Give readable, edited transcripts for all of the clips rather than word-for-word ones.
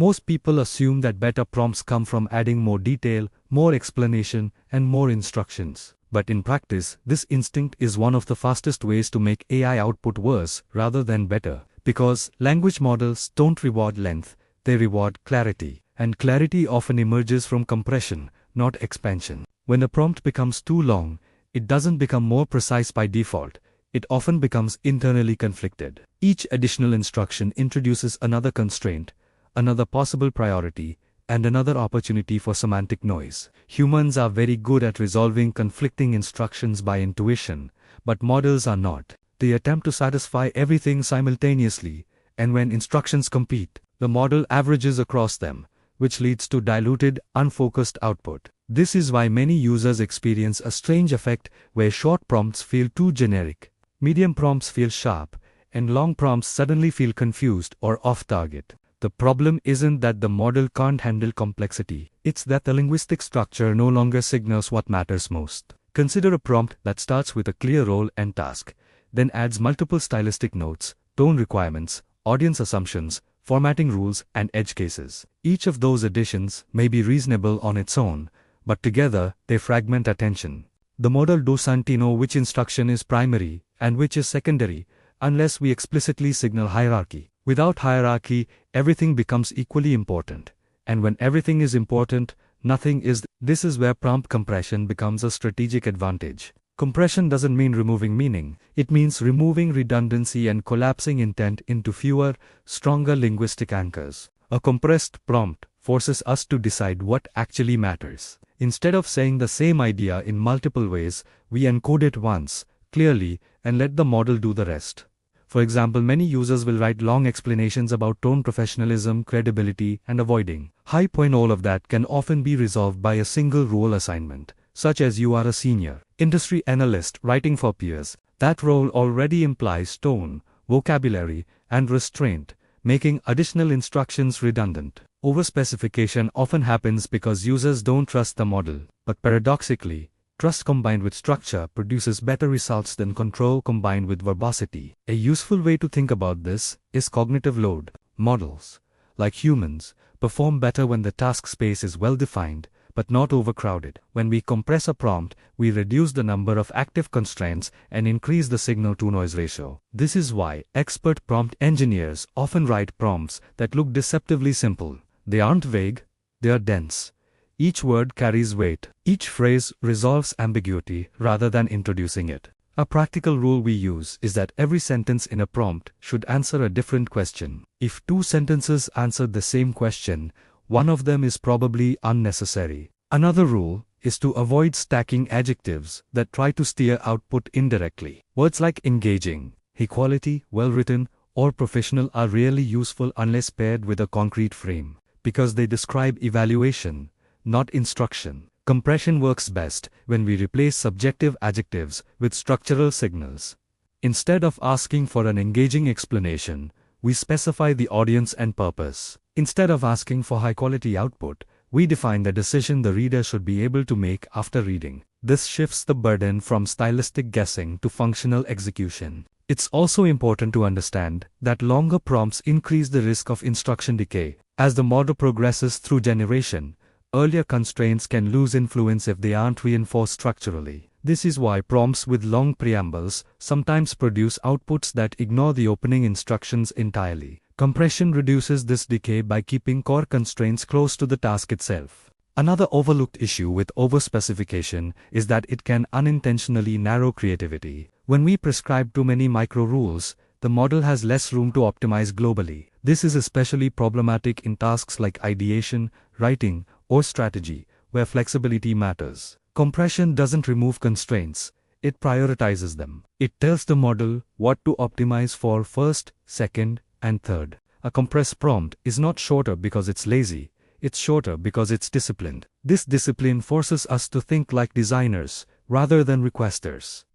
Most people assume that better prompts come from adding more detail, more explanation, and more instructions. But in practice, this instinct is one of the fastest ways to make AI output worse rather than better. Because language models don't reward length, they reward clarity. And clarity often emerges from compression, not expansion. When a prompt becomes too long, it doesn't become more precise by default. It often becomes internally conflicted. Each additional instruction introduces another constraint, another possible priority, and another opportunity for semantic noise. Humans are very good at resolving conflicting instructions by intuition, but models are not. They attempt to satisfy everything simultaneously, and when instructions compete, the model averages across them, which leads to diluted, unfocused output. This is why many users experience a strange effect where short prompts feel too generic, medium prompts feel sharp, and long prompts suddenly feel confused or off-target. The problem isn't that the model can't handle complexity, it's that the linguistic structure no longer signals what matters most. Consider a prompt that starts with a clear role and task, then adds multiple stylistic notes, tone requirements, audience assumptions, formatting rules, and edge cases. Each of those additions may be reasonable on its own, but together they fragment attention. The model doesn't know which instruction is primary and which is secondary, unless we explicitly signal hierarchy. Without hierarchy, everything becomes equally important. And when everything is important, nothing is. This is where prompt compression becomes a strategic advantage. Compression doesn't mean removing meaning, it means removing redundancy and collapsing intent into fewer, stronger linguistic anchors. A compressed prompt forces us to decide what actually matters. Instead of saying the same idea in multiple ways, we encode it once, clearly, and let the model do the rest. For example, many users will write long explanations about tone professionalism, credibility, and avoiding high point. All of that can often be resolved by a single role assignment, such as you are a senior industry analyst writing for peers. That role already implies tone, vocabulary, and restraint, making additional instructions redundant. Overspecification often happens because users don't trust the model, but paradoxically, trust combined with structure produces better results than control combined with verbosity. A useful way to think about this is cognitive load. Models, like humans, perform better when the task space is well defined, but not overcrowded. When we compress a prompt, we reduce the number of active constraints and increase the signal-to-noise ratio. This is why expert prompt engineers often write prompts that look deceptively simple. They aren't vague, they are dense. Each word carries weight. Each phrase resolves ambiguity rather than introducing it. A practical rule we use is that every sentence in a prompt should answer a different question. If two sentences answer the same question, one of them is probably unnecessary. Another rule is to avoid stacking adjectives that try to steer output indirectly. Words like engaging, high quality, well-written, or professional are rarely useful unless paired with a concrete frame, because they describe evaluation, not instruction. Compression works best when we replace subjective adjectives with structural signals. Instead of asking for an engaging explanation, we specify the audience and purpose. Instead of asking for high-quality output, we define the decision the reader should be able to make after reading. This shifts the burden from stylistic guessing to functional execution. It's also important to understand that longer prompts increase the risk of instruction decay. As the model progresses through generation, earlier constraints can lose influence if they aren't reinforced structurally. This is why prompts with long preambles sometimes produce outputs that ignore the opening instructions entirely. Compression reduces this decay by keeping core constraints close to the task itself. Another overlooked issue with overspecification is that it can unintentionally narrow creativity. When we prescribe too many micro-rules, the model has less room to optimize globally. This is especially problematic in tasks like ideation, writing, or strategy, where flexibility matters. Compression doesn't remove constraints, it prioritizes them. It tells the model what to optimize for first, second, and third. A compressed prompt is not shorter because it's lazy, it's shorter because it's disciplined. This discipline forces us to think like designers, rather than requesters.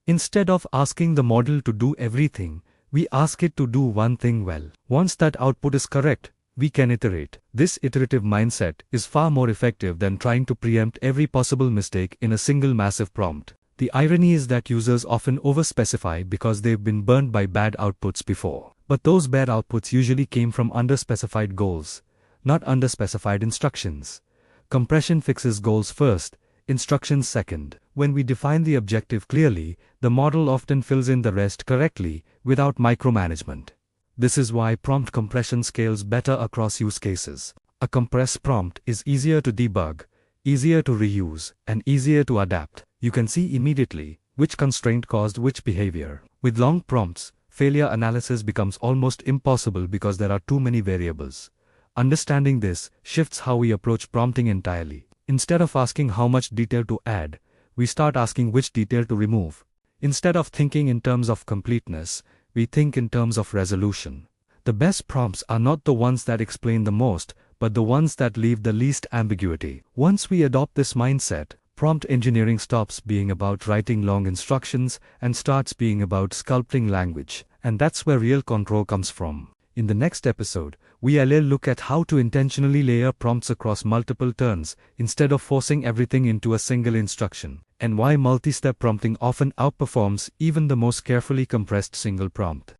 Instead of asking the model to do everything, we ask it to do one thing well. Once that output is correct, we can iterate. This iterative mindset is far more effective than trying to preempt every possible mistake in a single massive prompt. The irony is that users often overspecify because they've been burned by bad outputs before. But those bad outputs usually came from underspecified goals, not under-specified instructions. Compression fixes goals first, instructions second. When we define the objective clearly, the model often fills in the rest correctly, without micromanagement. This is why prompt compression scales better across use cases. A compressed prompt is easier to debug, easier to reuse, and easier to adapt. You can see immediately which constraint caused which behavior. With long prompts, failure analysis becomes almost impossible because there are too many variables. Understanding this shifts how we approach prompting entirely. Instead of asking how much detail to add, we start asking which detail to remove. Instead of thinking in terms of completeness, we think in terms of resolution. The best prompts are not the ones that explain the most, but the ones that leave the least ambiguity. Once we adopt this mindset, prompt engineering stops being about writing long instructions and starts being about sculpting language. And that's where real control comes from. In the next episode, we'll look at how to intentionally layer prompts across multiple turns instead of forcing everything into a single instruction, and why multi-step prompting often outperforms even the most carefully compressed single prompt.